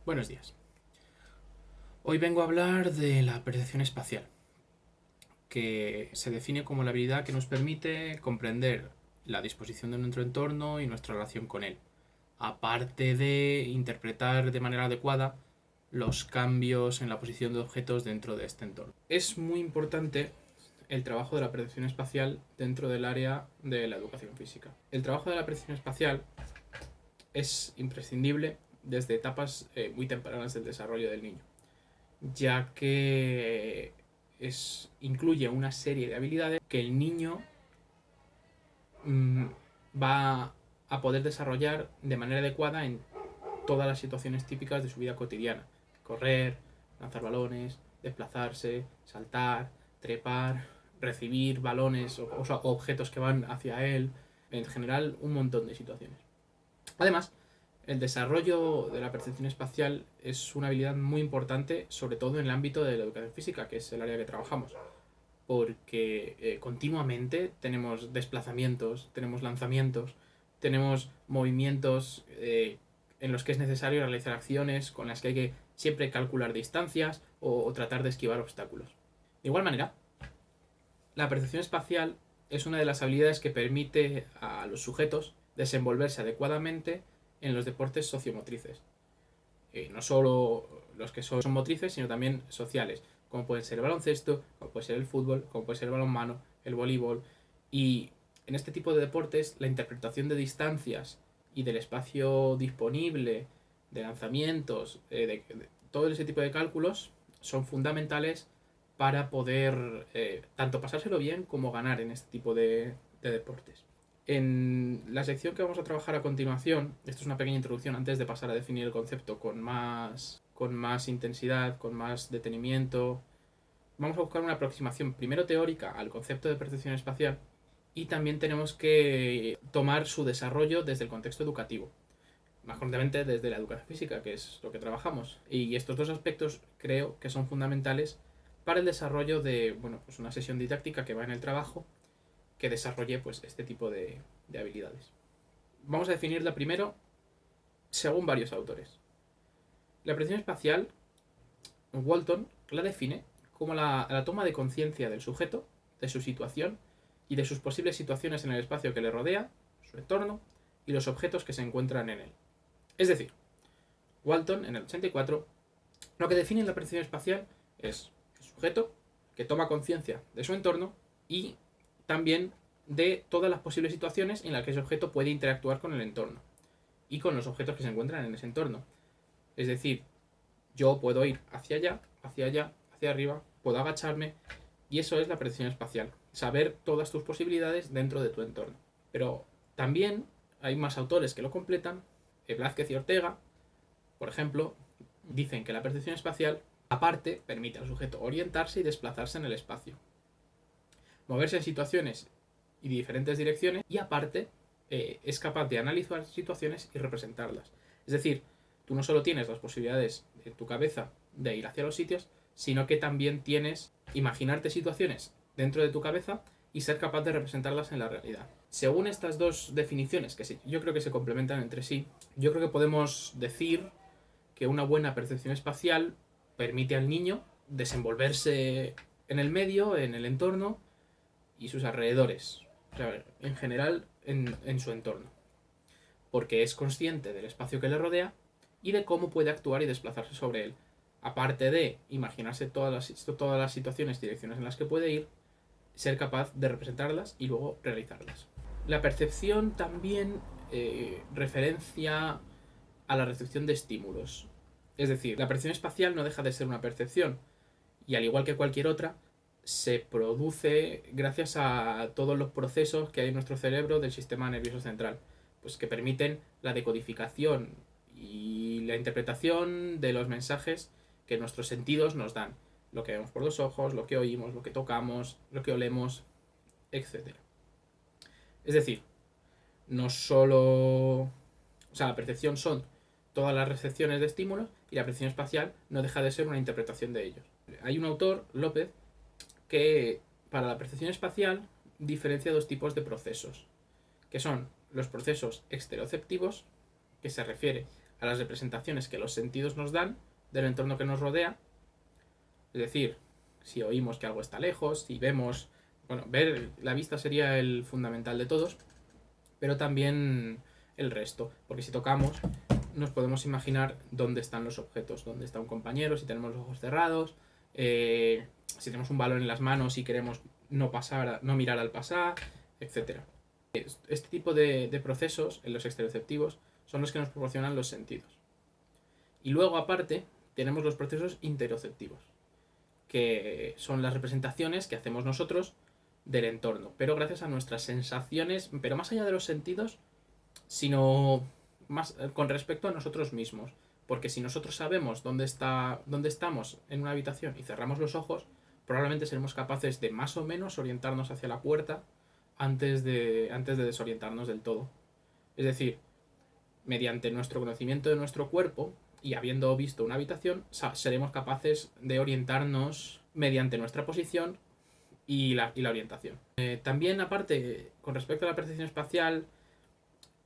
Buenos días. Hoy vengo a hablar de la percepción espacial, que se define como la habilidad que nos permite comprender la disposición de nuestro entorno y nuestra relación con él, aparte de interpretar de manera adecuada los cambios en la posición de objetos dentro de este entorno. Es muy importante el trabajo de la percepción espacial dentro del área de la educación física. El trabajo de la percepción espacial es imprescindible desde etapas muy tempranas del desarrollo del niño, ya que incluye una serie de habilidades que el niño va a poder desarrollar de manera adecuada en todas las situaciones típicas de su vida cotidiana. Correr, lanzar balones, desplazarse, saltar, trepar, recibir balones o objetos que van hacia él. En general, un montón de situaciones. Además, el desarrollo de la percepción espacial es una habilidad muy importante, sobre todo en el ámbito de la educación física, que es el área que trabajamos, porque continuamente tenemos desplazamientos, tenemos lanzamientos, tenemos movimientos en los que es necesario realizar acciones con las que hay que siempre calcular distancias o tratar de esquivar obstáculos. De igual manera, la percepción espacial es una de las habilidades que permite a los sujetos desenvolverse adecuadamente en los deportes sociomotrices. No solo los que son motrices, sino también sociales, como pueden ser el baloncesto, como puede ser el fútbol, como puede ser el balonmano, el voleibol. Y en este tipo de deportes, la interpretación de distancias y del espacio disponible, de lanzamientos, de todo ese tipo de cálculos, son fundamentales para poder tanto pasárselo bien como ganar en este tipo de deportes. En la sección que vamos a trabajar a continuación, esto es una pequeña introducción antes de pasar a definir el concepto con más intensidad, con más detenimiento. Vamos a buscar una aproximación primero teórica al concepto de percepción espacial y también tenemos que tomar su desarrollo desde el contexto educativo, más concretamente desde la educación física, que es lo que trabajamos. Y estos dos aspectos creo que son fundamentales para el desarrollo de pues una sesión didáctica que va en el trabajo que desarrolle pues este tipo de habilidades. Vamos a definirla primero según varios autores. La percepción espacial, Walton la define como la toma de conciencia del sujeto, de su situación y de sus posibles situaciones en el espacio que le rodea, su entorno y los objetos que se encuentran en él. Es decir, Walton en el 84 lo que define la percepción espacial es el sujeto que toma conciencia de su entorno y también de todas las posibles situaciones en las que ese objeto puede interactuar con el entorno y con los objetos que se encuentran en ese entorno. Es decir, yo puedo ir hacia allá, hacia arriba, puedo agacharme, y eso es la percepción espacial, saber todas tus posibilidades dentro de tu entorno. Pero también hay más autores que lo completan. Blázquez y Ortega, por ejemplo, dicen que la percepción espacial aparte permite al sujeto orientarse y desplazarse en el espacio, moverse en situaciones y diferentes direcciones, y aparte es capaz de analizar situaciones y representarlas. Es decir, tú no solo tienes las posibilidades en tu cabeza de ir hacia los sitios, sino que también tienes imaginarte situaciones dentro de tu cabeza y ser capaz de representarlas en la realidad. Según estas dos definiciones, que yo creo que se complementan entre sí, yo creo que podemos decir que una buena percepción espacial permite al niño desenvolverse en el medio, en el entorno y sus alrededores, o sea, en general en su entorno, porque es consciente del espacio que le rodea y de cómo puede actuar y desplazarse sobre él, aparte de imaginarse todas las situaciones y direcciones en las que puede ir, ser capaz de representarlas y luego realizarlas. La percepción también referencia a la recepción de estímulos. Es decir, la percepción espacial no deja de ser una percepción, y al igual que cualquier otra, se produce gracias a todos los procesos que hay en nuestro cerebro del sistema nervioso central, pues que permiten la decodificación y la interpretación de los mensajes que nuestros sentidos nos dan. Lo que vemos por los ojos, lo que oímos, lo que tocamos, lo que olemos, etc. Es decir, no solo... O sea, la percepción son todas las recepciones de estímulos, y la percepción espacial no deja de ser una interpretación de ellos. Hay un autor, López, que para la percepción espacial diferencia dos tipos de procesos, que son los procesos exteroceptivos, que se refiere a las representaciones que los sentidos nos dan del entorno que nos rodea. Es decir, si oímos que algo está lejos, si vemos... Bueno, ver la vista sería el fundamental de todos, pero también el resto, porque si tocamos nos podemos imaginar dónde están los objetos, dónde está un compañero, si tenemos los ojos cerrados, si tenemos un balón en las manos y queremos no mirar al pasar, etc. Este tipo de procesos en los exteroceptivos son los que nos proporcionan los sentidos. Y luego, aparte, tenemos los procesos interoceptivos, que son las representaciones que hacemos nosotros del entorno, pero gracias a nuestras sensaciones, pero más allá de los sentidos, sino más con respecto a nosotros mismos. Porque si nosotros sabemos dónde estamos en una habitación y cerramos los ojos, probablemente seremos capaces de más o menos orientarnos hacia la puerta antes de desorientarnos del todo. Es decir, mediante nuestro conocimiento de nuestro cuerpo y habiendo visto una habitación, seremos capaces de orientarnos mediante nuestra posición y la orientación. También, aparte, con respecto a la percepción espacial,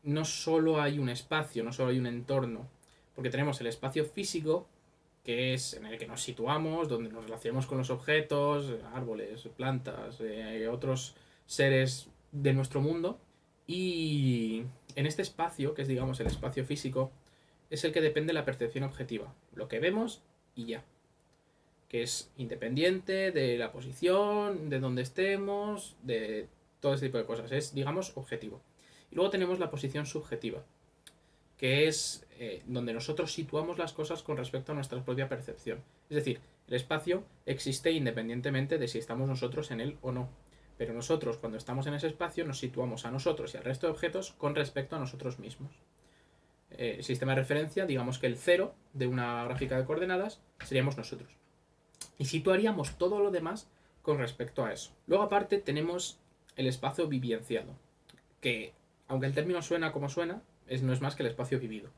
no solo hay un espacio, no solo hay un entorno, porque tenemos el espacio físico, que es en el que nos situamos, donde nos relacionamos con los objetos, árboles, plantas, otros seres de nuestro mundo, y en este espacio, que es digamos el espacio físico, es el que depende la percepción objetiva, lo que vemos y ya, que es independiente de la posición, de donde estemos, de todo ese tipo de cosas, es digamos objetivo. Y luego tenemos la posición subjetiva, que es donde nosotros situamos las cosas con respecto a nuestra propia percepción. Es decir, el espacio existe independientemente de si estamos nosotros en él o no. Pero nosotros, cuando estamos en ese espacio, nos situamos a nosotros y al resto de objetos con respecto a nosotros mismos. El sistema de referencia, digamos que el cero de una gráfica de coordenadas seríamos nosotros. Y situaríamos todo lo demás con respecto a eso. Luego, aparte, tenemos el espacio vivenciado, que, aunque el término suena como suena, no es más que el espacio vivido,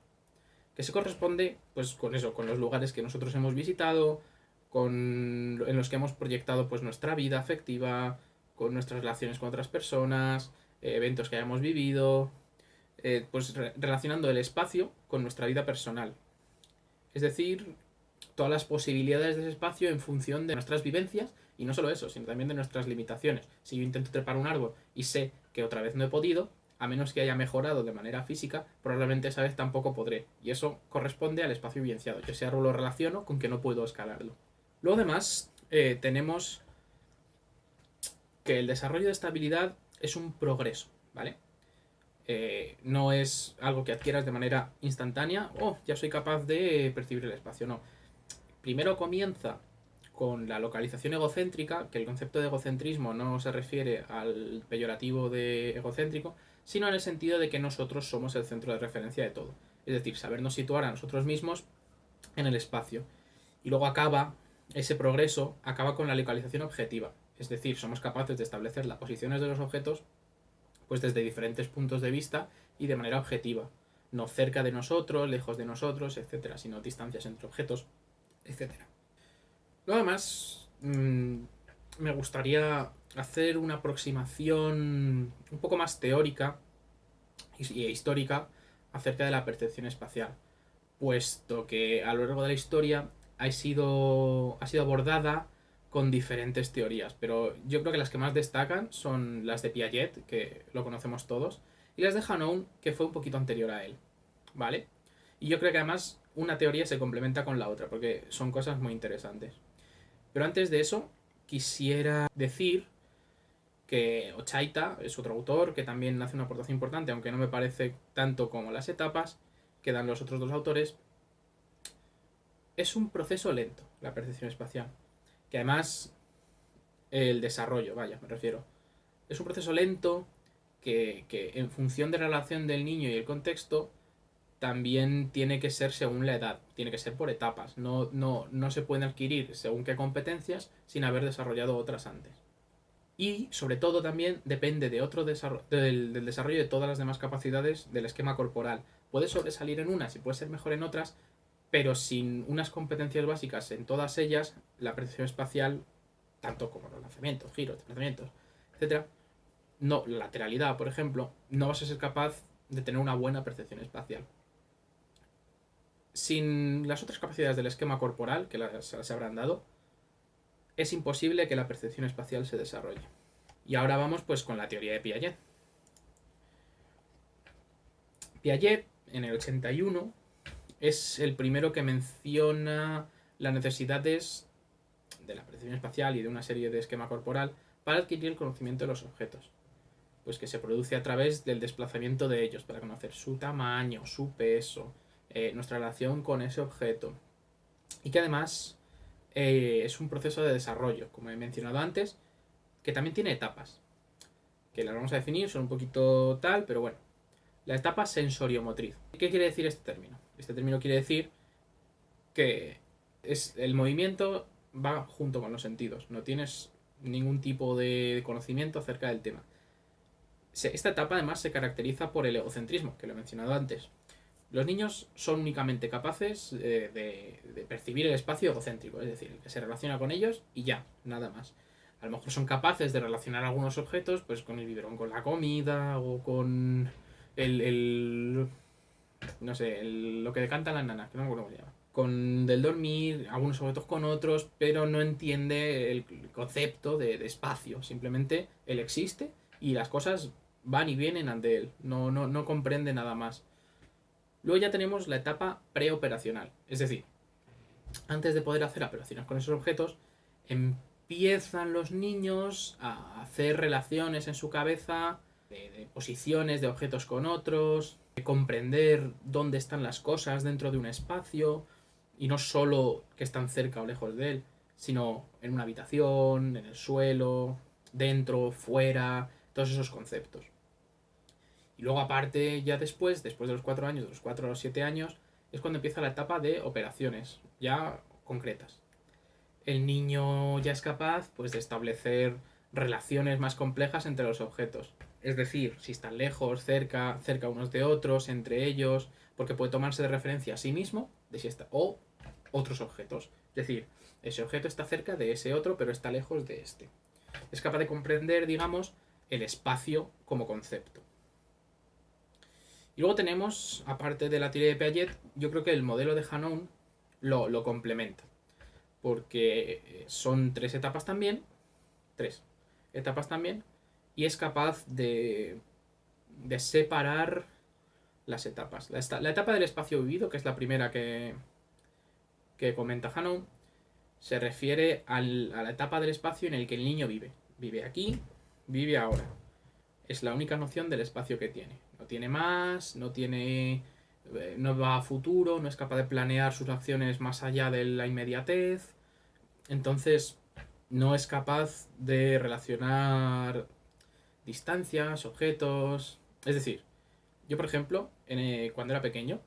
que se corresponde pues con eso, con los lugares que nosotros hemos visitado, en los que hemos proyectado pues nuestra vida afectiva, con nuestras relaciones con otras personas, eventos que hayamos vivido, pues relacionando el espacio con nuestra vida personal. Es decir, todas las posibilidades de ese espacio en función de nuestras vivencias, y no solo eso, sino también de nuestras limitaciones. Si yo intento trepar un árbol y sé que otra vez no he podido, a menos que haya mejorado de manera física, probablemente esa vez tampoco podré. Y eso corresponde al espacio vivenciado. Yo ese árbol lo relaciono con que no puedo escalarlo. Luego, además, tenemos que el desarrollo de estabilidad es un progreso, ¿vale? No es algo que adquieras de manera instantánea. Oh, ya soy capaz de percibir el espacio. No. Primero comienza con la localización egocéntrica, que el concepto de egocentrismo no se refiere al peyorativo de egocéntrico, sino en el sentido de que nosotros somos el centro de referencia de todo. Es decir, sabernos situar a nosotros mismos en el espacio. Y luego ese progreso acaba con la localización objetiva. Es decir, somos capaces de establecer las posiciones de los objetos pues desde diferentes puntos de vista y de manera objetiva. No cerca de nosotros, lejos de nosotros, etcétera, sino distancias entre objetos, etcétera. Luego, además, me gustaría hacer una aproximación un poco más teórica y histórica acerca de la percepción espacial, puesto que a lo largo de la historia ha sido abordada con diferentes teorías, pero yo creo que las que más destacan son las de Piaget, que lo conocemos todos, y las de Hanoun, que fue un poquito anterior a él, ¿vale? Y yo creo que además una teoría se complementa con la otra, porque son cosas muy interesantes. Pero antes de eso, quisiera decir que Ochaita es otro autor que también hace una aportación importante, aunque no me parece tanto como las etapas que dan los otros dos autores. Es un proceso lento, la percepción espacial, que además el desarrollo, me refiero, es un proceso lento que en función de la relación del niño y el contexto también tiene que ser según la edad, tiene que ser por etapas, no se pueden adquirir según qué competencias sin haber desarrollado otras antes. Y sobre todo también depende de del desarrollo de todas las demás capacidades del esquema corporal. Puede sobresalir en unas y puede ser mejor en otras, pero sin unas competencias básicas en todas ellas, la percepción espacial, tanto como los lanzamientos, giros, desplazamientos, etc., la lateralidad, por ejemplo, no vas a ser capaz de tener una buena percepción espacial. sin las otras capacidades del esquema corporal, que se habrán dado, es imposible que la percepción espacial se desarrolle. Y ahora vamos pues con la teoría de Piaget. Piaget, en el 81, es el primero que menciona las necesidades de la percepción espacial y de una serie de esquema corporal para adquirir el conocimiento de los objetos, pues que se produce a través del desplazamiento de ellos, para conocer su tamaño, su peso, nuestra relación con ese objeto, y que además es un proceso de desarrollo, como he mencionado antes, que también tiene etapas, que las vamos a definir, son un poquito tal, pero bueno. La etapa sensoriomotriz. ¿Qué quiere decir este término? Este término quiere decir que el movimiento va junto con los sentidos, no tienes ningún tipo de conocimiento acerca del tema. Esta etapa además se caracteriza por el egocentrismo, que lo he mencionado antes. Los niños son únicamente capaces de percibir el espacio egocéntrico, es decir, el que se relaciona con ellos y ya, nada más. A lo mejor son capaces de relacionar algunos objetos, pues con el biberón, con la comida o con no sé, lo que cantan las nanas, que no me acuerdo cómo se llama. Con del dormir, algunos objetos con otros, pero no entiende el concepto de espacio. Simplemente él existe y las cosas van y vienen ante él. No comprende nada más. Luego ya tenemos la etapa preoperacional. Es decir, antes de poder hacer operaciones con esos objetos, empiezan los niños a hacer relaciones en su cabeza de posiciones de objetos con otros, de comprender dónde están las cosas dentro de un espacio, y no solo que están cerca o lejos de él, sino en una habitación, en el suelo, dentro, fuera, todos esos conceptos. Y luego aparte, ya después de los 4 años, de los 4 a los 7 años, es cuando empieza la etapa de operaciones, ya concretas. El niño ya es capaz pues, de establecer relaciones más complejas entre los objetos. Es decir, si están lejos, cerca unos de otros, entre ellos, porque puede tomarse de referencia a sí mismo, de si está, o otros objetos. Es decir, ese objeto está cerca de ese otro, pero está lejos de este. Es capaz de comprender, digamos, el espacio como concepto. Y luego tenemos, aparte de la teoría de Piaget, yo creo que el modelo de Hanon lo complementa. Porque son 3 etapas también, y es capaz de separar las etapas. La etapa del espacio vivido, que es la primera que comenta Hanon, se refiere a la etapa del espacio en el que el niño vive. Vive aquí, vive ahora. Es la única noción del espacio que tiene. No tiene más, no va a futuro, no es capaz de planear sus acciones más allá de la inmediatez. Entonces, no es capaz de relacionar distancias, objetos. Es decir, yo, por ejemplo, cuando era pequeño,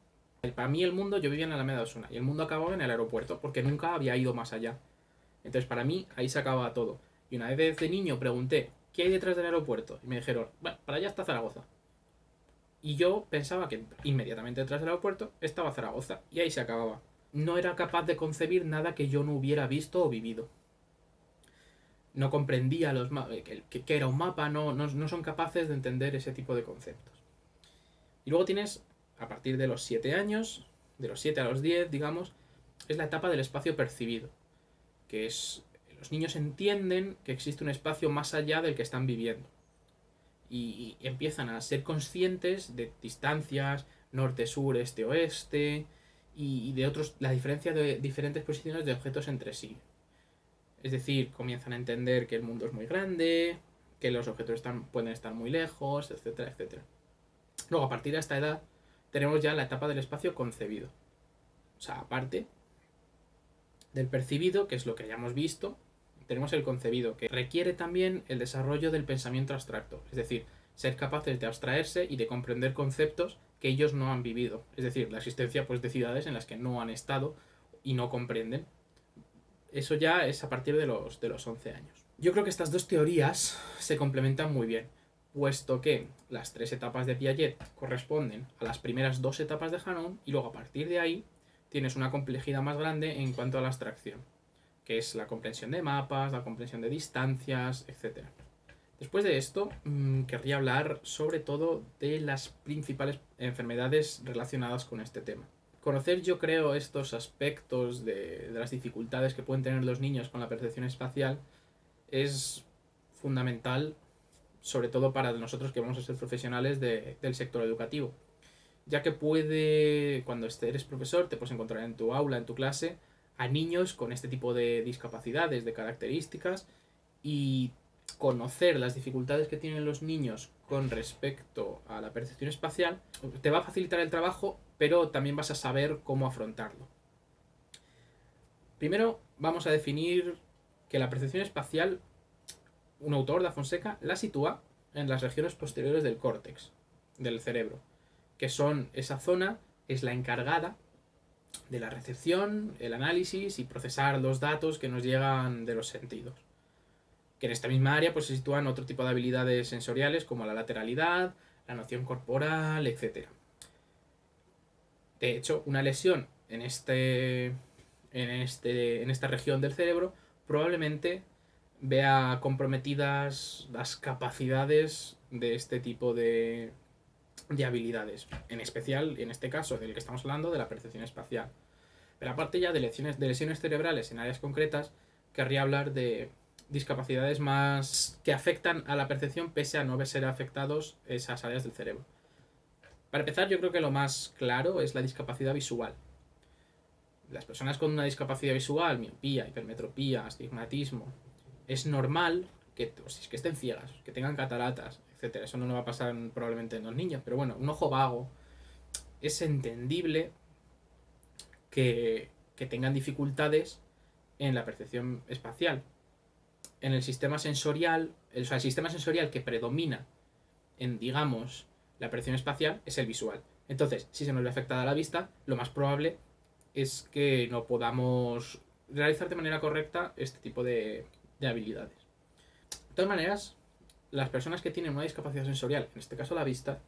para mí el mundo, yo vivía en Alameda de Osuna y el mundo acababa en el aeropuerto porque nunca había ido más allá. Entonces, para mí, ahí se acababa todo. Y una vez de niño pregunté, ¿qué hay detrás del aeropuerto? Y me dijeron, bueno, para allá está Zaragoza. Y yo pensaba que inmediatamente detrás del aeropuerto estaba Zaragoza y ahí se acababa. No era capaz de concebir nada que yo no hubiera visto o vivido. No comprendía que era un mapa, no son capaces de entender ese tipo de conceptos. Y luego tienes, a partir de los 7 años, de los 7 a los 10, digamos, es la etapa del espacio percibido, que es, los niños entienden que existe un espacio más allá del que están viviendo. Y empiezan a ser conscientes de distancias, norte, sur, este, oeste, y de la diferencia de diferentes posiciones de objetos entre sí. Es decir, comienzan a entender que el mundo es muy grande, que los objetos pueden estar muy lejos, etcétera, etcétera. Luego, a partir de esta edad, tenemos ya la etapa del espacio concebido. O sea, aparte del percibido, que es lo que hayamos visto, tenemos el concebido, que requiere también el desarrollo del pensamiento abstracto. Es decir, ser capaces de abstraerse y de comprender conceptos que ellos no han vivido. Es decir, la existencia pues, de ciudades en las que no han estado y no comprenden. Eso ya es a partir de los 11 años. Yo creo que estas 2 teorías se complementan muy bien, puesto que las 3 etapas de Piaget corresponden a las primeras 2 etapas de Hanon y luego a partir de ahí tienes una complejidad más grande en cuanto a la abstracción, que es la comprensión de mapas, la comprensión de distancias, etc. Después de esto, querría hablar sobre todo de las principales enfermedades relacionadas con este tema. conocer, yo creo, estos aspectos de las dificultades que pueden tener los niños con la percepción espacial es fundamental, sobre todo para nosotros que vamos a ser profesionales del sector educativo, ya que cuando eres profesor, te puedes encontrar en tu aula, en tu clase, a niños con este tipo de discapacidades, de características, y conocer las dificultades que tienen los niños con respecto a la percepción espacial te va a facilitar el trabajo, pero también vas a saber cómo afrontarlo. Primero vamos a definir que la percepción espacial, un autor, Da Fonseca, la sitúa en las regiones posteriores del córtex, del cerebro, que son esa zona, es la encargada de la recepción, el análisis y procesar los datos que nos llegan de los sentidos. Que en esta misma área pues, se sitúan otro tipo de habilidades sensoriales como la lateralidad, la noción corporal, etc. De hecho, una lesión en esta región del cerebro probablemente vea comprometidas las capacidades de este tipo de habilidades. En especial, en este caso del que estamos hablando, de la percepción espacial. Pero aparte ya de lesiones cerebrales en áreas concretas, querría hablar de discapacidades más que afectan a la percepción pese a no ser afectados esas áreas del cerebro. Para empezar, yo creo que lo más claro es la discapacidad visual. Las personas con una discapacidad visual, miopía, hipermetropía, astigmatismo, es normal que estén ciegas, que tengan cataratas, etcétera. Eso no va a pasar probablemente en los niños, pero bueno, un ojo vago. Es entendible que tengan dificultades en la percepción espacial. En el sistema sensorial, el sistema sensorial que predomina en, digamos, la percepción espacial es el visual. Entonces, si se nos ve afectada la vista, lo más probable es que no podamos realizar de manera correcta este tipo de habilidades. De todas maneras, las personas que tienen una discapacidad sensorial, en este caso la vista,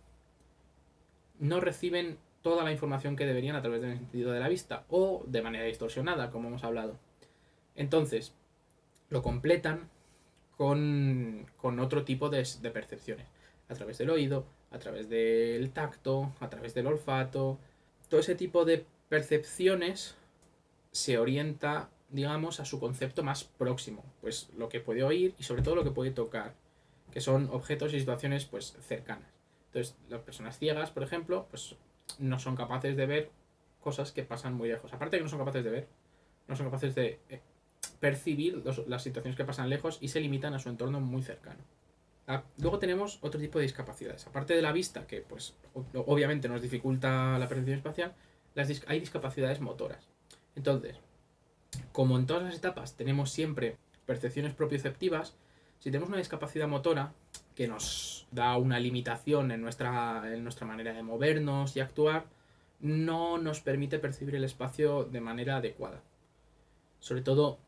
no reciben toda la información que deberían a través del sentido de la vista o de manera distorsionada, como hemos hablado. Entonces, lo completan con otro tipo de percepciones, a través del oído, a través del tacto, a través del olfato. Todo ese tipo de percepciones se orienta, digamos, a su concepto más próximo, pues lo que puede oír y sobre todo lo que puede tocar, que son objetos y situaciones pues cercanas. Entonces, las personas ciegas, por ejemplo, pues no son capaces de ver cosas que pasan muy lejos. Aparte de que no son capaces de ver, no son capaces de percibir las situaciones que pasan lejos y se limitan a su entorno muy cercano. Luego tenemos otro tipo de discapacidades. Aparte de la vista, que pues obviamente nos dificulta la percepción espacial, hay discapacidades motoras. Entonces, como en todas las etapas tenemos siempre percepciones propioceptivas, si tenemos una discapacidad motora que nos da una limitación en nuestra manera de movernos y actuar, no nos permite percibir el espacio de manera adecuada. Sobre todo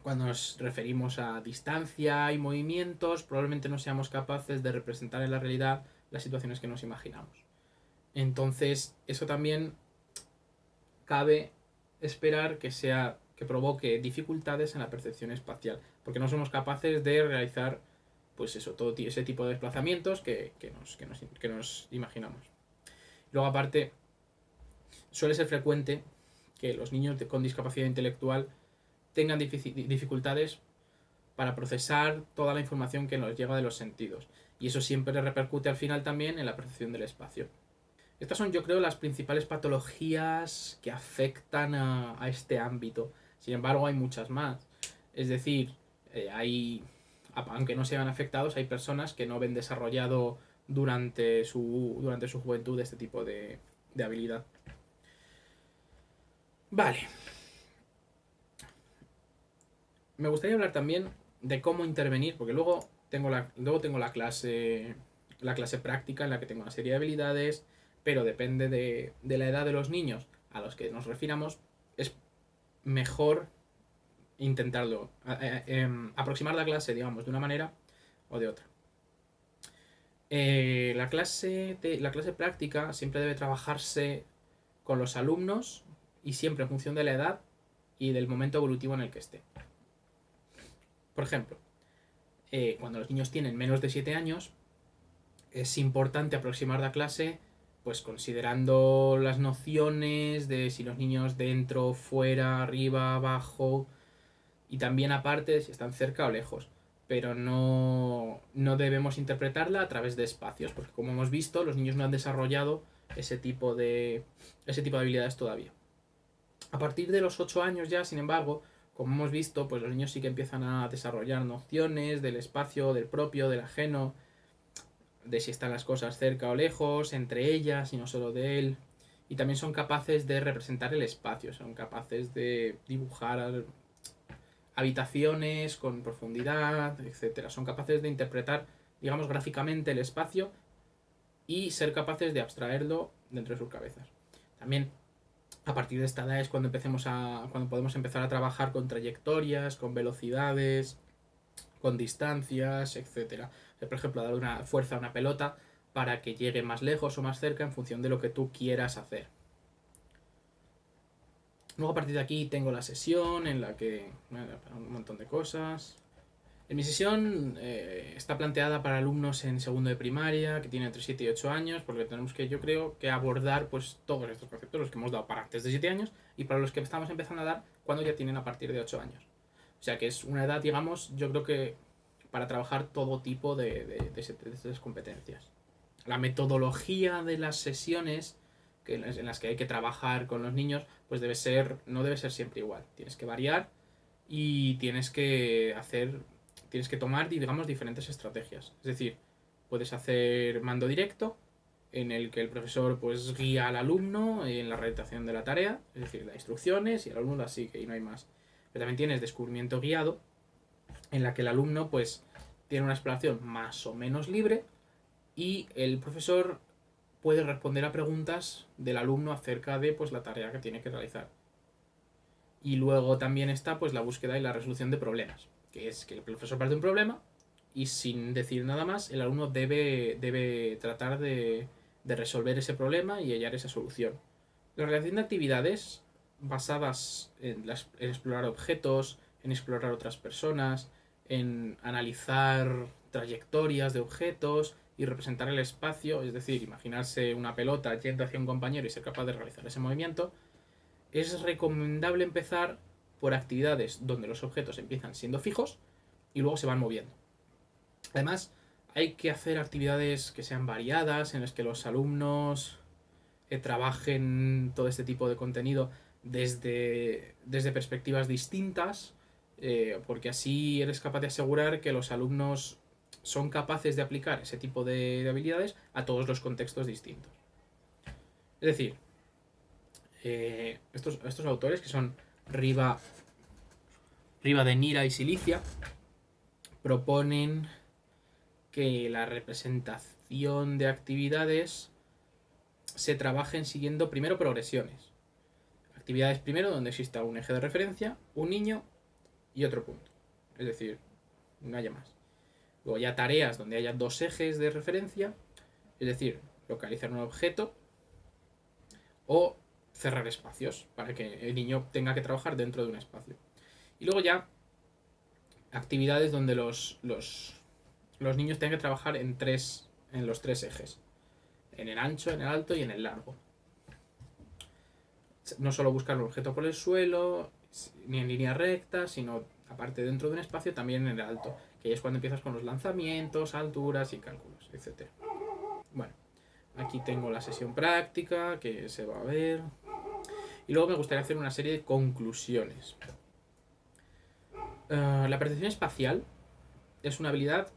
cuando nos referimos a distancia y movimientos, probablemente no seamos capaces de representar en la realidad las situaciones que nos imaginamos. Entonces, eso también cabe esperar que provoque dificultades en la percepción espacial, porque no somos capaces de realizar pues eso, todo ese tipo de desplazamientos que nos imaginamos. Luego, aparte, suele ser frecuente que los niños con discapacidad intelectual tengan dificultades para procesar toda la información que nos llega de los sentidos. Y eso siempre repercute al final también en la percepción del espacio. Estas son, yo creo, las principales patologías que afectan a este ámbito. Sin embargo, hay muchas más. Es decir, aunque no sean afectados, hay personas que no ven desarrollado durante su juventud este tipo de habilidad. Vale. Me gustaría hablar también de cómo intervenir, porque luego tengo la clase práctica en la que tengo una serie de habilidades, pero depende de la edad de los niños a los que nos refiramos, es mejor intentarlo, aproximar la clase, digamos, de una manera o de otra. La clase práctica siempre debe trabajarse con los alumnos y siempre en función de la edad y del momento evolutivo en el que esté. Por ejemplo, cuando los niños tienen menos de 7 años, es importante aproximar la clase pues considerando las nociones de si los niños dentro, fuera, arriba, abajo, y también aparte si están cerca o lejos. Pero no debemos interpretarla a través de espacios, porque como hemos visto, los niños no han desarrollado ese tipo de habilidades todavía. A partir de los 8 años ya, sin embargo, como hemos visto, pues los niños sí que empiezan a desarrollar nociones del espacio, del propio, del ajeno, de si están las cosas cerca o lejos, entre ellas y no solo de él. Y también son capaces de representar el espacio, son capaces de dibujar habitaciones con profundidad, etcétera. Son capaces de interpretar, digamos, gráficamente el espacio y ser capaces de abstraerlo dentro de sus cabezas. También a partir de esta edad es cuando cuando podemos empezar a trabajar con trayectorias, con velocidades, con distancias, etcétera. O sea, por ejemplo, dar una fuerza a una pelota para que llegue más lejos o más cerca en función de lo que tú quieras hacer. Luego a partir de aquí tengo la sesión en la que para un montón de cosas. En mi sesión está planteada para alumnos en segundo de primaria que tienen entre 7 y 8 años, porque tenemos que, yo creo, que abordar pues todos estos conceptos, los que hemos dado para antes de 7 años y para los que estamos empezando a dar cuando ya tienen a partir de 8 años. O sea que es una edad, digamos, yo creo que para trabajar todo tipo de esas competencias. La metodología de las sesiones en las que hay que trabajar con los niños, pues no debe ser siempre igual. Tienes que variar y tienes que tomar, digamos, diferentes estrategias. Es decir, puedes hacer mando directo, en el que el profesor pues guía al alumno en la realización de la tarea, es decir, las instrucciones y el alumno las sigue y no hay más. Pero también tienes descubrimiento guiado, en la que el alumno pues tiene una exploración más o menos libre y el profesor puede responder a preguntas del alumno acerca de pues la tarea que tiene que realizar. Y luego también está pues la búsqueda y la resolución de problemas, que es que el profesor parte de un problema y sin decir nada más el alumno debe tratar de resolver ese problema y hallar esa solución. La realización de actividades basadas en explorar objetos, en explorar otras personas, en analizar trayectorias de objetos y representar el espacio, es decir, imaginarse una pelota yendo hacia un compañero y ser capaz de realizar ese movimiento, es recomendable empezar por actividades donde los objetos empiezan siendo fijos y luego se van moviendo. Además, hay que hacer actividades que sean variadas, en las que los alumnos trabajen todo este tipo de contenido desde perspectivas distintas, porque así eres capaz de asegurar que los alumnos son capaces de aplicar ese tipo de habilidades a todos los contextos distintos. Es decir, estos autores, que son Rivadeneira y Silicia, proponen que la representación de actividades se trabajen siguiendo primero progresiones. Actividades primero donde exista un eje de referencia, un niño y otro punto. Es decir, no haya más. Luego ya tareas donde haya dos ejes de referencia, es decir, localizar un objeto o cerrar espacios para que el niño tenga que trabajar dentro de un espacio. Y luego ya actividades donde los niños tengan que trabajar en los tres ejes. En el ancho, en el alto y en el largo. No solo buscar un objeto por el suelo, ni en línea recta, sino aparte dentro de un espacio también en el alto, que es cuando empiezas con los lanzamientos, alturas y cálculos, etc. Bueno, aquí tengo la sesión práctica que se va a ver. Y luego me gustaría hacer una serie de conclusiones. La percepción espacial es una habilidad,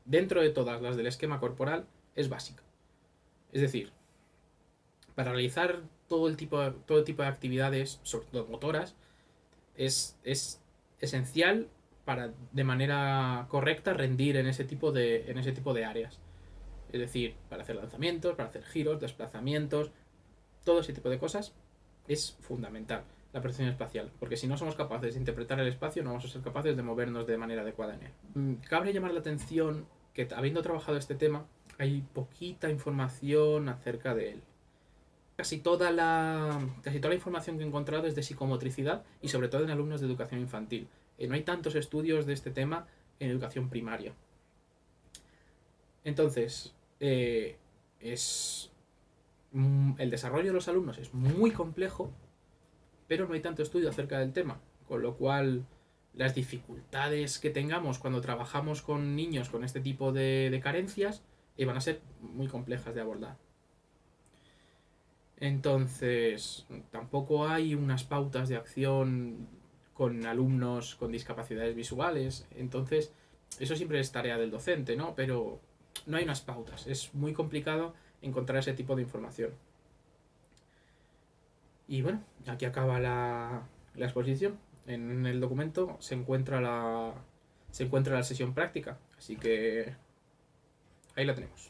dentro de todas las del esquema corporal, es básica. Es decir, para realizar todo tipo de actividades, sobre todo motoras, es esencial para de manera correcta rendir en ese tipo de áreas. Es decir, para hacer lanzamientos, para hacer giros, desplazamientos, todo ese tipo de cosas es fundamental la percepción espacial, porque si no somos capaces de interpretar el espacio, no vamos a ser capaces de movernos de manera adecuada en él. Cabe llamar la atención que, habiendo trabajado este tema, hay poquita información acerca de él. Casi toda la información que he encontrado es de psicomotricidad y sobre todo en alumnos de educación infantil. No hay tantos estudios de este tema en educación primaria. Entonces, es El desarrollo de los alumnos es muy complejo, pero no hay tanto estudio acerca del tema, con lo cual las dificultades que tengamos cuando trabajamos con niños con este tipo de carencias van a ser muy complejas de abordar. Entonces, tampoco hay unas pautas de acción con alumnos con discapacidades visuales. Entonces, eso siempre es tarea del docente, ¿no? Pero no hay unas pautas. Es muy complicado encontrar ese tipo de información. Y bueno, aquí acaba la exposición. En el documento se encuentra la sesión práctica. Así que ahí la tenemos.